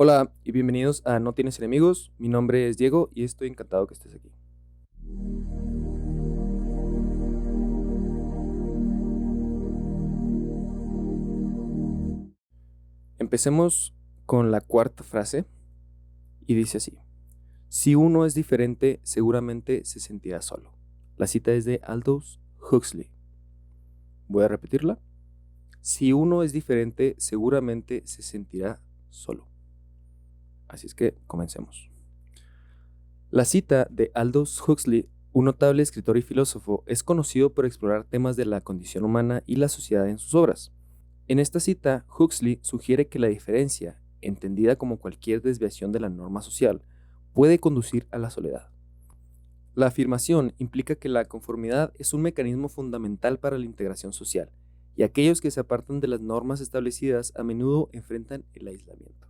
Hola y bienvenidos a No Tienes Enemigos. Mi nombre es Diego y estoy encantado que estés aquí. Empecemos con la cuarta frase y dice así: si uno es diferente, seguramente se sentirá solo. La cita es de Aldous Huxley. Voy a repetirla. Si uno es diferente, seguramente se sentirá solo. Así es que comencemos. La cita de Aldous Huxley, un notable escritor y filósofo, es conocido por explorar temas de la condición humana y la sociedad en sus obras. En esta cita, Huxley sugiere que la diferencia, entendida como cualquier desviación de la norma social, puede conducir a la soledad. La afirmación implica que la conformidad es un mecanismo fundamental para la integración social, y aquellos que se apartan de las normas establecidas a menudo enfrentan el aislamiento.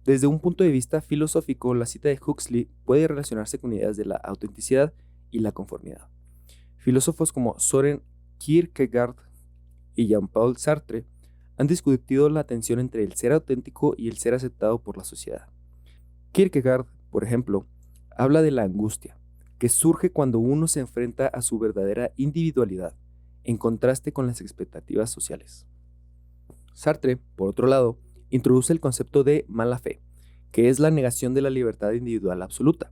Desde un punto de vista filosófico, la cita de Huxley puede relacionarse con ideas de la autenticidad y la conformidad. Filósofos como Søren Kierkegaard y Jean-Paul Sartre han discutido la tensión entre el ser auténtico y el ser aceptado por la sociedad. Kierkegaard, por ejemplo, habla de la angustia, que surge cuando uno se enfrenta a su verdadera individualidad, en contraste con las expectativas sociales. Sartre, por otro lado, introduce el concepto de mala fe, que es la negación de la libertad individual absoluta,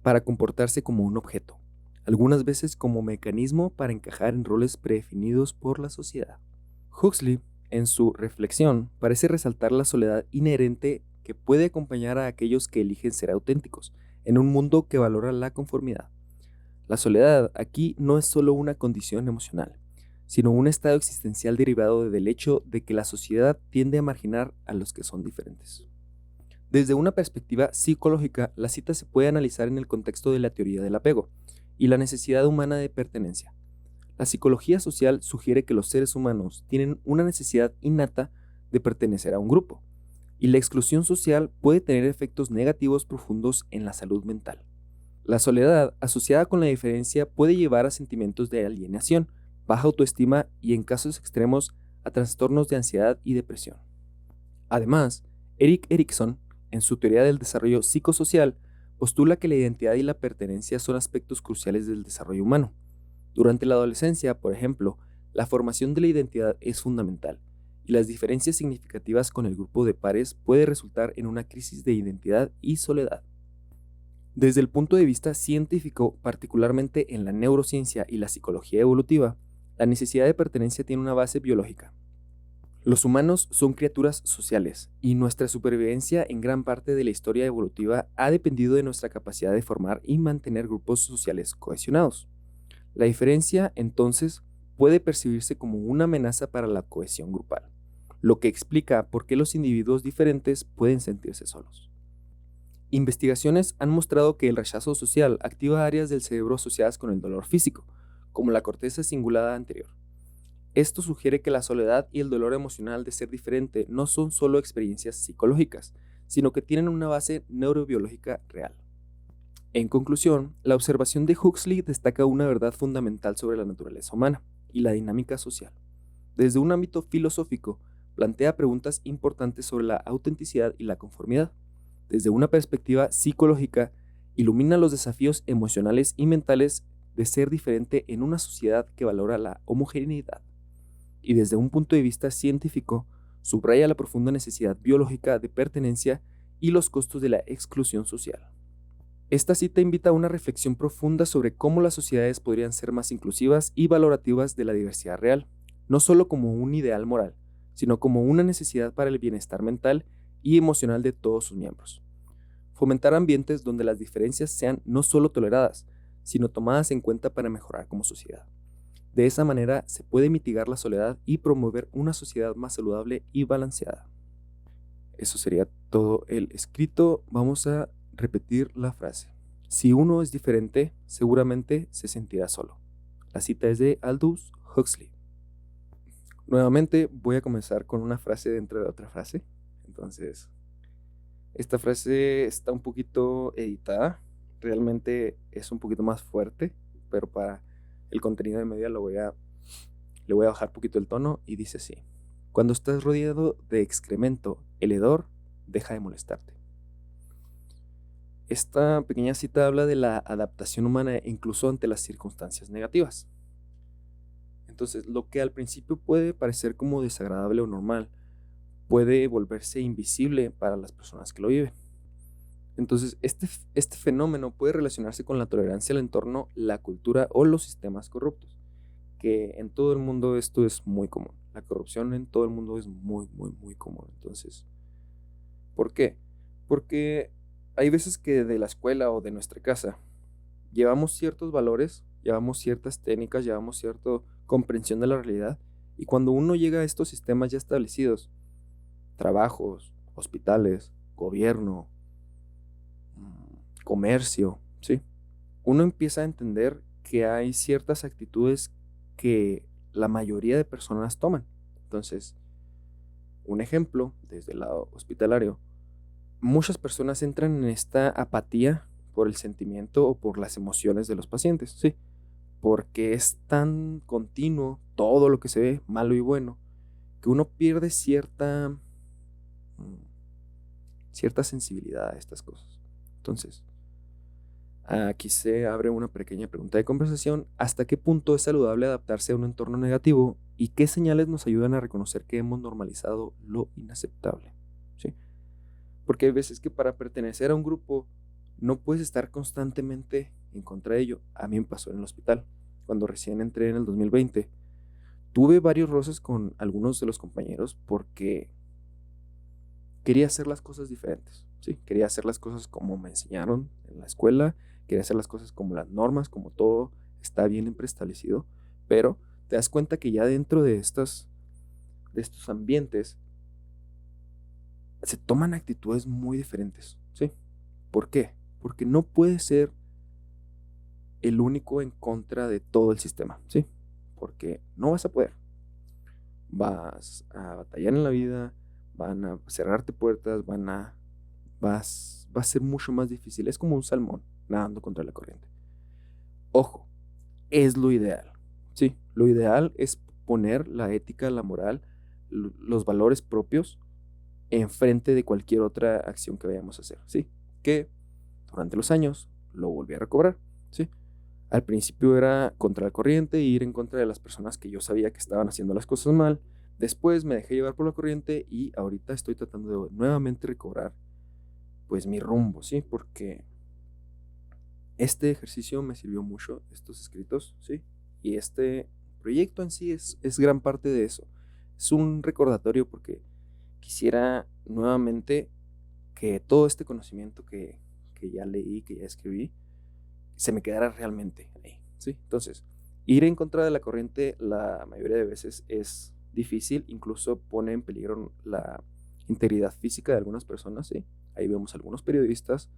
para comportarse como un objeto, algunas veces como mecanismo para encajar en roles predefinidos por la sociedad. Huxley, en su reflexión, parece resaltar la soledad inherente que puede acompañar a aquellos que eligen ser auténticos, en un mundo que valora la conformidad. La soledad aquí no es solo una condición emocional, sino un estado existencial derivado del hecho de que la sociedad tiende a marginar a los que son diferentes. Desde una perspectiva psicológica, la cita se puede analizar en el contexto de la teoría del apego y la necesidad humana de pertenencia. La psicología social sugiere que los seres humanos tienen una necesidad innata de pertenecer a un grupo, y la exclusión social puede tener efectos negativos profundos en la salud mental. La soledad, asociada con la diferencia, puede llevar a sentimientos de alienación, baja autoestima y, en casos extremos, a trastornos de ansiedad y depresión. Además, Erik Erikson, en su teoría del desarrollo psicosocial, postula que la identidad y la pertenencia son aspectos cruciales del desarrollo humano. Durante la adolescencia, por ejemplo, la formación de la identidad es fundamental, y las diferencias significativas con el grupo de pares puede resultar en una crisis de identidad y soledad. Desde el punto de vista científico, particularmente en la neurociencia y la psicología evolutiva, la necesidad de pertenencia tiene una base biológica. Los humanos son criaturas sociales, y nuestra supervivencia en gran parte de la historia evolutiva ha dependido de nuestra capacidad de formar y mantener grupos sociales cohesionados. La diferencia, entonces, puede percibirse como una amenaza para la cohesión grupal, lo que explica por qué los individuos diferentes pueden sentirse solos. Investigaciones han mostrado que el rechazo social activa áreas del cerebro asociadas con el dolor físico, como la corteza cingulada anterior. Esto sugiere que la soledad y el dolor emocional de ser diferente no son solo experiencias psicológicas, sino que tienen una base neurobiológica real. En conclusión, la observación de Huxley destaca una verdad fundamental sobre la naturaleza humana y la dinámica social. Desde un ámbito filosófico, plantea preguntas importantes sobre la autenticidad y la conformidad. Desde una perspectiva psicológica, ilumina los desafíos emocionales y mentales de ser diferente en una sociedad que valora la homogeneidad. Y desde un punto de vista científico, subraya la profunda necesidad biológica de pertenencia y los costos de la exclusión social. Esta cita invita a una reflexión profunda sobre cómo las sociedades podrían ser más inclusivas y valorativas de la diversidad real, no solo como un ideal moral, sino como una necesidad para el bienestar mental y emocional de todos sus miembros. Fomentar ambientes donde las diferencias sean no solo toleradas, sino tomadas en cuenta para mejorar como sociedad. De esa manera se puede mitigar la soledad y promover una sociedad más saludable y balanceada. Eso sería todo el escrito. Vamos a repetir la frase. Si uno es diferente, seguramente se sentirá solo. La cita es de Aldous Huxley. Nuevamente voy a comenzar con una frase dentro de otra frase. Entonces, esta frase está un poquito editada. Realmente es un poquito más fuerte, pero para el contenido de media le voy a bajar un poquito el tono y dice así. Cuando estás rodeado de excremento, el hedor deja de molestarte. Esta pequeña cita habla de la adaptación humana incluso ante las circunstancias negativas. Entonces, lo que al principio puede parecer como desagradable o normal, puede volverse invisible para las personas que lo viven. Entonces, este fenómeno puede relacionarse con la tolerancia al entorno, la cultura o los sistemas corruptos, que en todo el mundo esto es muy común. La corrupción en todo el mundo es muy, muy, muy común. Entonces, ¿por qué? Porque hay veces que de la escuela o de nuestra casa llevamos ciertos valores, llevamos ciertas técnicas, llevamos cierta comprensión de la realidad, y cuando uno llega a estos sistemas ya establecidos, trabajos, hospitales, gobierno, comercio, ¿sí? Uno empieza a entender que hay ciertas actitudes que la mayoría de personas toman. Entonces, un ejemplo, desde el lado hospitalario, muchas personas entran en esta apatía por el sentimiento o por las emociones de los pacientes, ¿sí? Porque es tan continuo todo lo que se ve, malo y bueno, que uno pierde cierta sensibilidad a estas cosas. Entonces, aquí se abre una pequeña pregunta de conversación. ¿Hasta qué punto es saludable adaptarse a un entorno negativo? ¿Y qué señales nos ayudan a reconocer que hemos normalizado lo inaceptable? ¿Sí? Porque hay veces que para pertenecer a un grupo no puedes estar constantemente en contra de ello. A mí me pasó en el hospital. Cuando recién entré en el 2020, tuve varios roces con algunos de los compañeros porque quería hacer las cosas diferentes. Sí, quería hacer las cosas como me enseñaron en la escuela, quería hacer las cosas como las normas, como todo está bien preestablecido, pero te das cuenta que ya dentro de estos ambientes se toman actitudes muy diferentes, ¿sí? ¿Por qué? Porque no puedes ser el único en contra de todo el sistema, ¿sí? Porque no vas a poder. Vas a batallar en la vida, van a cerrarte puertas, va a ser mucho más difícil. Es como un salmón nadando contra la corriente. Ojo, es lo ideal, ¿sí? Lo ideal es poner la ética, la moral, los valores propios enfrente de cualquier otra acción que vayamos a hacer, ¿sí? Que durante los años lo volví a recobrar, ¿sí? Al principio era contra la corriente e ir en contra de las personas que yo sabía que estaban haciendo las cosas mal. Después me dejé llevar por la corriente y ahorita estoy tratando de nuevamente recobrar pues mi rumbo, ¿sí? Porque este ejercicio me sirvió mucho, estos escritos, ¿sí? Y este proyecto en sí es gran parte de eso. Es un recordatorio porque quisiera nuevamente que todo este conocimiento que ya leí, que ya escribí, se me quedara realmente ahí, ¿sí? Entonces, ir en contra de la corriente la mayoría de veces es difícil, incluso pone en peligro la integridad física de algunas personas, ¿sí? Ahí vemos algunos periodistas,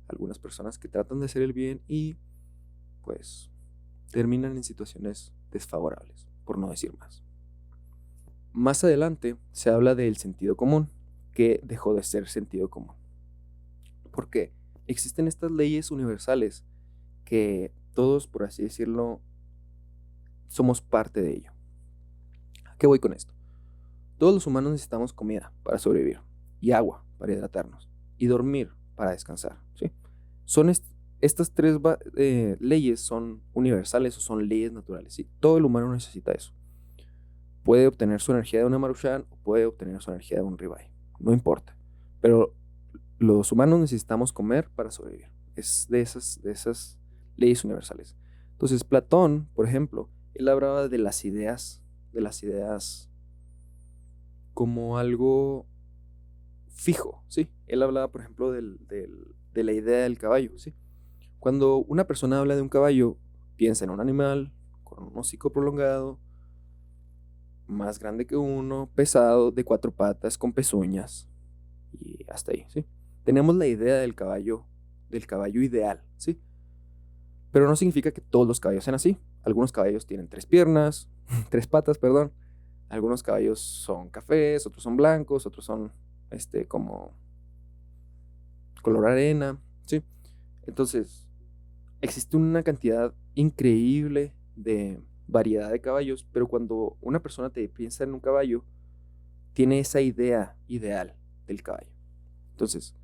algunas personas que tratan de hacer el bien y pues terminan en situaciones desfavorables, por no decir más. Más adelante se habla del sentido común, que dejó de ser sentido común. ¿Por qué? Existen estas leyes universales que todos, por así decirlo, somos parte de ello. ¿A qué voy con esto? Todos los humanos necesitamos comida para sobrevivir, y agua para hidratarnos, y dormir para descansar, ¿sí? Son estas tres leyes son universales o son leyes naturales, ¿sí? Todo el humano necesita eso. Puede obtener su energía de una Maruchan o puede obtener su energía de un ribeye, no importa. Pero los humanos necesitamos comer para sobrevivir. Es de esas leyes universales. Entonces, Platón, por ejemplo, él hablaba de las ideas como algo fijo, ¿sí? Él hablaba, por ejemplo, de la idea del caballo, ¿sí? Cuando una persona habla de un caballo, piensa en un animal con un hocico prolongado, más grande que uno, pesado, de 4 patas, con pezuñas, y hasta ahí, ¿sí? Tenemos la idea del caballo ideal, ¿sí? Pero no significa que todos los caballos sean así. Algunos caballos tienen 3 piernas, 3 patas, perdón. Algunos caballos son cafés, otros son blancos, otros son como color arena, ¿sí? Entonces, existe una cantidad increíble de variedad de caballos, pero cuando una persona te piensa en un caballo, tiene esa idea ideal del caballo. Entonces,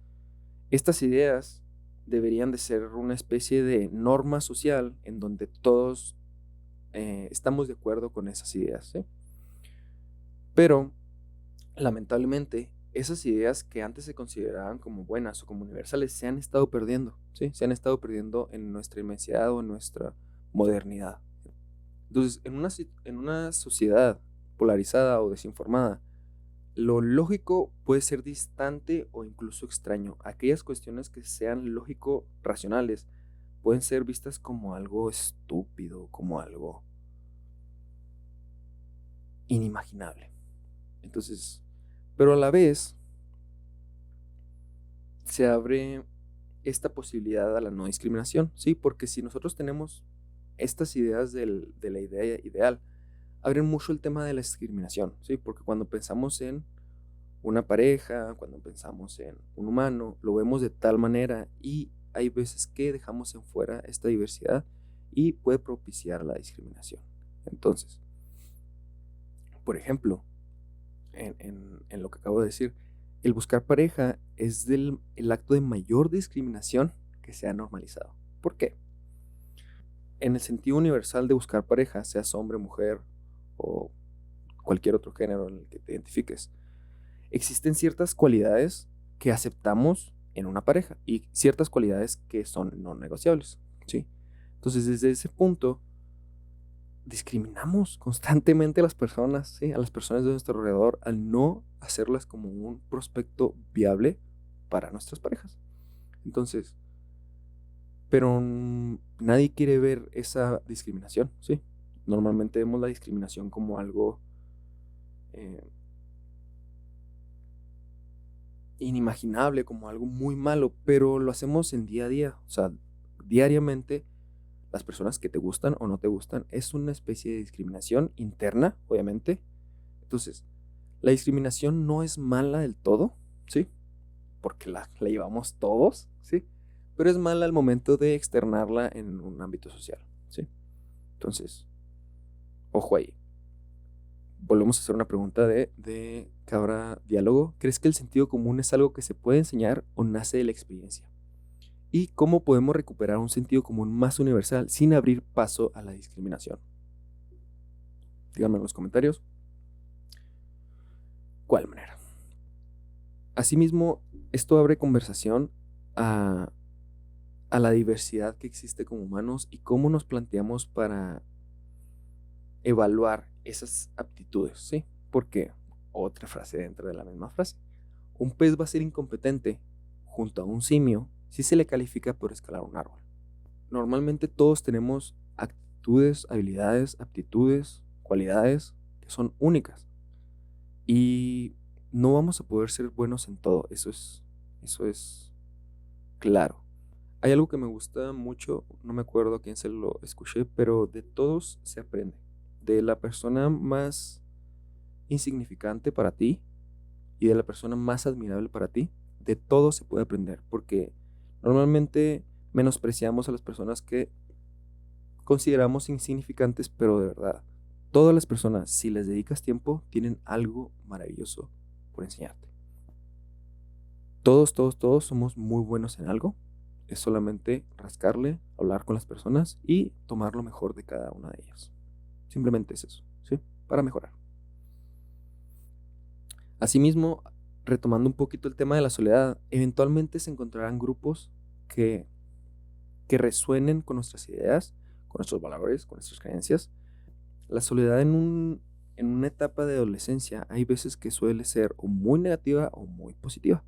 estas ideas deberían de ser una especie de norma social en donde todos estamos de acuerdo con esas ideas, ¿sí? Pero, lamentablemente, esas ideas que antes se consideraban como buenas o como universales se han estado perdiendo, ¿sí? Se han estado perdiendo en nuestra inmensidad o en nuestra modernidad. Entonces, en una sociedad polarizada o desinformada, lo lógico puede ser distante o incluso extraño. Aquellas cuestiones que sean lógico-racionales pueden ser vistas como algo estúpido, como algo inimaginable. Entonces, pero a la vez se abre esta posibilidad a la no discriminación, ¿sí? Porque si nosotros tenemos estas ideas de la idea ideal, abren mucho el tema de la discriminación, ¿sí? Porque cuando pensamos en una pareja, cuando pensamos en un humano, lo vemos de tal manera y hay veces que dejamos en fuera esta diversidad y puede propiciar la discriminación. Entonces, por ejemplo, en lo que acabo de decir, el buscar pareja es el acto de mayor discriminación que se ha normalizado. ¿Por qué? En el sentido universal de buscar pareja, seas hombre, mujer o cualquier otro género en el que te identifiques, existen ciertas cualidades que aceptamos en una pareja y ciertas cualidades que son no negociables, ¿sí? Entonces, desde ese punto, discriminamos constantemente a las personas, ¿sí? A las personas de nuestro alrededor al no hacerlas como un prospecto viable para nuestras parejas. Entonces, pero nadie quiere ver esa discriminación, ¿sí? Normalmente vemos la discriminación como algo inimaginable, como algo muy malo, pero lo hacemos en día a día, o sea, diariamente las personas que te gustan o no te gustan es una especie de discriminación interna, obviamente. Entonces, la discriminación no es mala del todo, ¿sí? Porque la llevamos todos, ¿sí? Pero es mala al momento de externarla en un ámbito social, ¿sí? Entonces, ojo ahí. Volvemos a hacer una pregunta de cabra diálogo. ¿Crees que el sentido común es algo que se puede enseñar o nace de la experiencia? ¿Y cómo podemos recuperar un sentido común más universal sin abrir paso a la discriminación? Díganme en los comentarios cuál manera. Asimismo, esto abre conversación a, a la diversidad que existe como humanos y cómo nos planteamos para evaluar esas aptitudes, ¿sí? Porque otra frase dentro de la misma frase. Un pez va a ser incompetente junto a un simio si se le califica por escalar un árbol. Normalmente todos tenemos actitudes, habilidades, aptitudes, cualidades que son únicas y no vamos a poder ser buenos en todo, eso es claro. Hay algo que me gusta mucho, no me acuerdo a quién se lo escuché, pero de todos se aprende. De la persona más insignificante para ti y de la persona más admirable para ti, de todo se puede aprender, porque normalmente menospreciamos a las personas que consideramos insignificantes, pero de verdad, todas las personas, si les dedicas tiempo, tienen algo maravilloso por enseñarte. Todos somos muy buenos en algo. Es solamente rascarle, hablar con las personas y tomar lo mejor de cada una de ellas. Simplemente es eso, ¿sí? Para mejorar. Asimismo, retomando un poquito el tema de la soledad, eventualmente se encontrarán grupos que, que resuenen con nuestras ideas, con nuestros valores, con nuestras creencias. La soledad en una etapa de adolescencia hay veces que suele ser o muy negativa o muy positiva.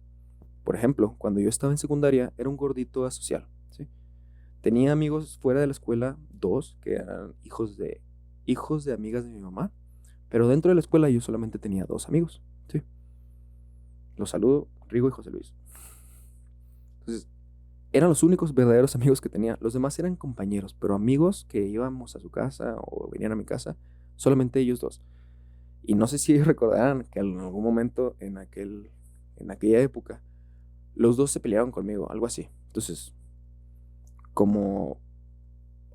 Por ejemplo, cuando yo estaba en secundaria era un gordito asocial, ¿sí? Tenía amigos fuera de la escuela, dos, que eran hijos de amigas de mi mamá, pero dentro de la escuela yo solamente tenía dos amigos, ¿sí? Los saludo, Rigo y José Luis. Entonces, eran los únicos verdaderos amigos que tenía. Los demás eran compañeros, pero amigos que íbamos a su casa o venían a mi casa, solamente ellos dos. Y no sé si recordarán que en algún momento en aquella época, los dos se pelearon conmigo, algo así. Entonces, como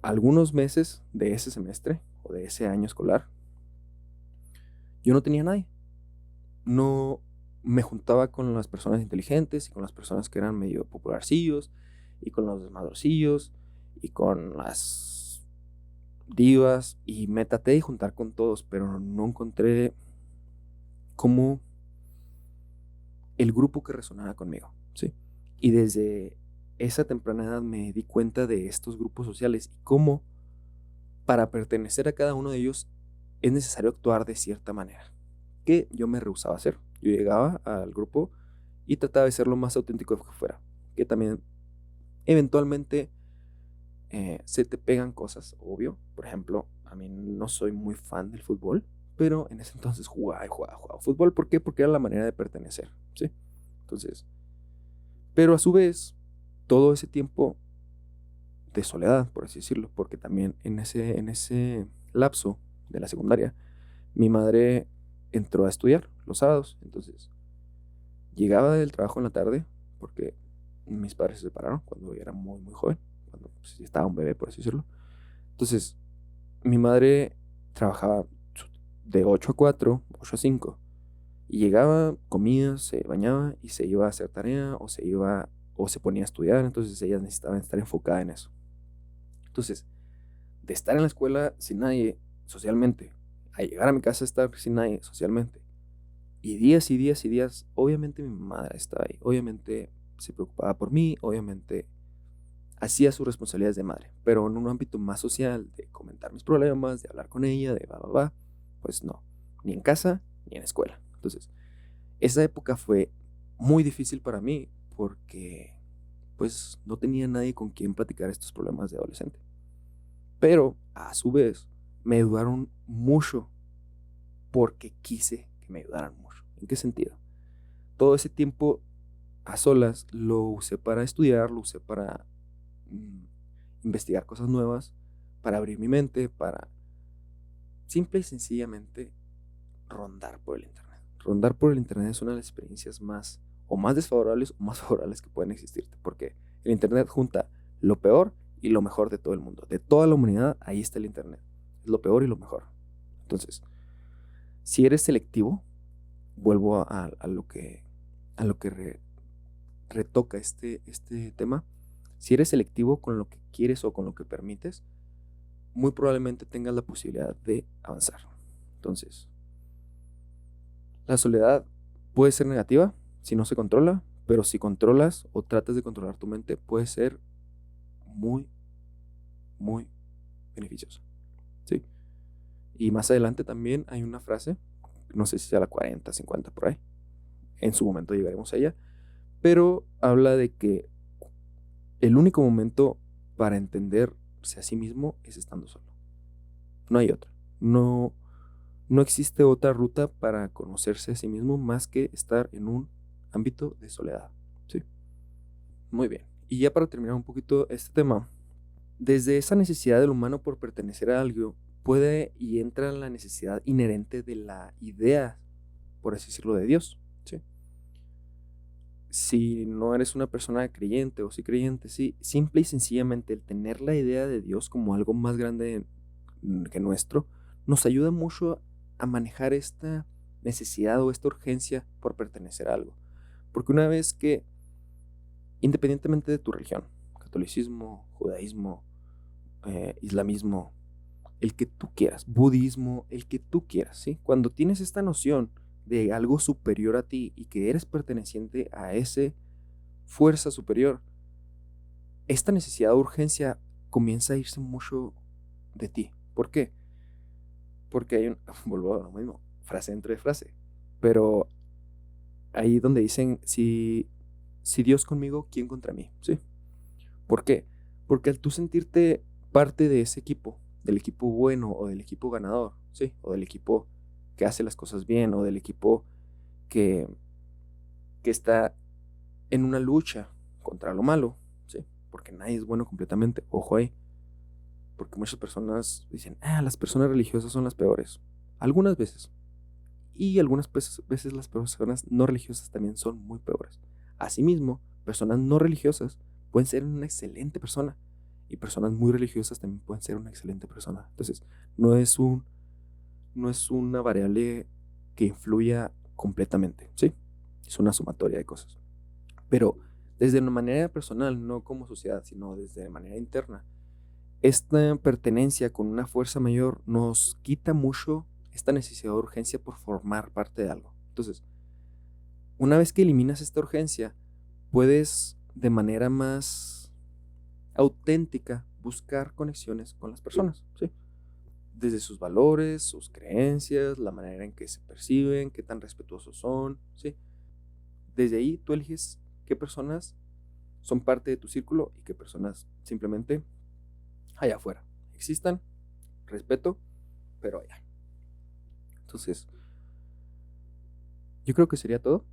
algunos meses de ese semestre o de ese año escolar, yo no tenía nadie. No, me juntaba con las personas inteligentes y con las personas que eran medio popularcillos y con los desmadrocillos y con las divas y me traté de juntar con todos, pero no encontré como el grupo que resonara conmigo, ¿sí? Y desde esa temprana edad me di cuenta de estos grupos sociales y cómo para pertenecer a cada uno de ellos es necesario actuar de cierta manera, que yo me rehusaba a hacer. Yo llegaba al grupo y trataba de ser lo más auténtico que fuera, que también eventualmente se te pegan cosas, obvio. Por ejemplo, a mí no soy muy fan del fútbol, pero en ese entonces jugaba fútbol. ¿Por qué? Porque era la manera de pertenecer, ¿sí? Entonces, pero a su vez, todo ese tiempo de soledad, por así decirlo, porque también en ese lapso de la secundaria, mi madre entró a estudiar los sábados. Entonces, llegaba del trabajo en la tarde, porque mis padres se separaron cuando yo era muy, muy joven, cuando pues, estaba un bebé, por así decirlo. Entonces, mi madre trabajaba de 8 a 4, 8 a 5, y llegaba, comía, se bañaba y se iba a hacer tarea o se ponía a estudiar. Entonces ella necesitaba estar enfocada en eso. Entonces, de estar en la escuela sin nadie socialmente, a llegar a mi casa a estar sin nadie socialmente, y días y días y días, obviamente mi madre estaba ahí, obviamente se preocupaba por mí, obviamente hacía sus responsabilidades de madre, pero en un ámbito más social, de comentar mis problemas, de hablar con ella, de va, pues no, ni en casa ni en escuela. Entonces, esa época fue muy difícil para mí porque pues no tenía nadie con quien platicar estos problemas de adolescente. Pero a su vez me ayudaron mucho porque quise que me ayudaran mucho. ¿En qué sentido? Todo ese tiempo a solas lo usé para estudiar, lo usé para mm, investigar cosas nuevas, para abrir mi mente, para simple y sencillamente rondar por el Internet. Rondar por el Internet es una de las experiencias más o más desfavorables o más favorables que pueden existirte, porque el Internet junta lo peor y lo mejor de todo el mundo. De toda la humanidad, ahí está el Internet. Es lo peor y lo mejor. Entonces, si eres selectivo, vuelvo a lo que retoca este tema. Si eres selectivo con lo que quieres o con lo que permites, muy probablemente tengas la posibilidad de avanzar. Entonces, la soledad puede ser negativa si no se controla, pero si controlas o tratas de controlar tu mente, puede ser muy, muy beneficiosa, ¿sí? Y más adelante también hay una frase, no sé si sea la 40, 50 por ahí, en su momento llegaremos a ella, pero habla de que el único momento para entenderse a sí mismo es estando solo. No hay otra. No, no existe otra ruta para conocerse a sí mismo más que estar en un ámbito de soledad, ¿sí? Muy bien. Y ya para terminar un poquito este tema, desde esa necesidad del humano por pertenecer a algo, puede y entra la necesidad inherente de la idea, por así decirlo, de Dios, ¿sí? Si no eres una persona creyente o sí creyente, sí, simple y sencillamente el tener la idea de Dios como algo más grande que nuestro, nos ayuda mucho a manejar esta necesidad o esta urgencia por pertenecer a algo. Porque una vez que, independientemente de tu religión, catolicismo, judaísmo, islamismo, el que tú quieras, budismo, el que tú quieras, ¿sí? Cuando tienes esta noción de algo superior a ti y que eres perteneciente a esa fuerza superior, esta necesidad de urgencia comienza a irse mucho de ti. ¿Por qué? Porque hay vuelvo a lo mismo, frase dentro de frase, pero ahí donde dicen, si Dios conmigo, ¿quién contra mí? ¿Sí? ¿Por qué? Porque al tú sentirte parte de ese equipo, del equipo bueno o del equipo ganador, ¿sí? O del equipo que hace las cosas bien o del equipo que, que está en una lucha contra lo malo, ¿sí? Porque nadie es bueno completamente, ojo ahí, porque muchas personas dicen, las personas religiosas son las peores. Algunas veces. Y algunas veces las personas no religiosas también son muy peores. Asimismo, personas no religiosas pueden ser una excelente persona y personas muy religiosas también pueden ser una excelente persona. Entonces, no es no es una variable que influya completamente, ¿sí? Es una sumatoria de cosas. Pero desde una manera personal, no como sociedad, sino desde manera interna, esta pertenencia con una fuerza mayor nos quita mucho esta necesidad de urgencia por formar parte de algo. Entonces, una vez que eliminas esta urgencia, puedes de manera más auténtica buscar conexiones con las personas, ¿sí? Desde sus valores, sus creencias, la manera en que se perciben, qué tan respetuosos son, ¿sí? Desde ahí tú eliges qué personas son parte de tu círculo y qué personas simplemente allá afuera existan, respeto, pero allá. Entonces, yo creo que sería todo.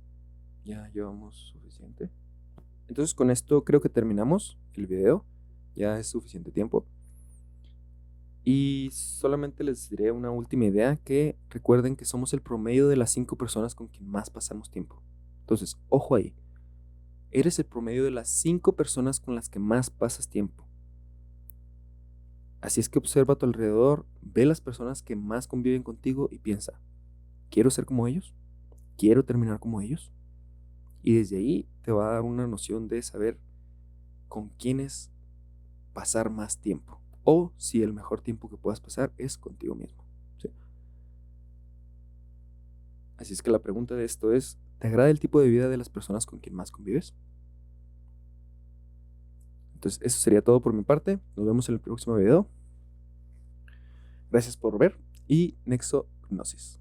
Ya llevamos suficiente. Entonces, con esto creo que terminamos el video. Ya es suficiente tiempo. Y solamente les diré una última idea, que recuerden que somos el promedio de las 5 personas con quien más pasamos tiempo. Entonces, ojo ahí. Eres el promedio de las 5 personas con las que más pasas tiempo. Así es que observa a tu alrededor, ve las personas que más conviven contigo y piensa, ¿quiero ser como ellos? ¿Quiero terminar como ellos? Y desde ahí te va a dar una noción de saber con quiénes pasar más tiempo. O si el mejor tiempo que puedas pasar es contigo mismo, ¿sí? Así es que la pregunta de esto es, ¿te agrada el tipo de vida de las personas con quien más convives? Entonces, eso sería todo por mi parte. Nos vemos en el próximo video. Gracias por ver y Nexo Gnosis.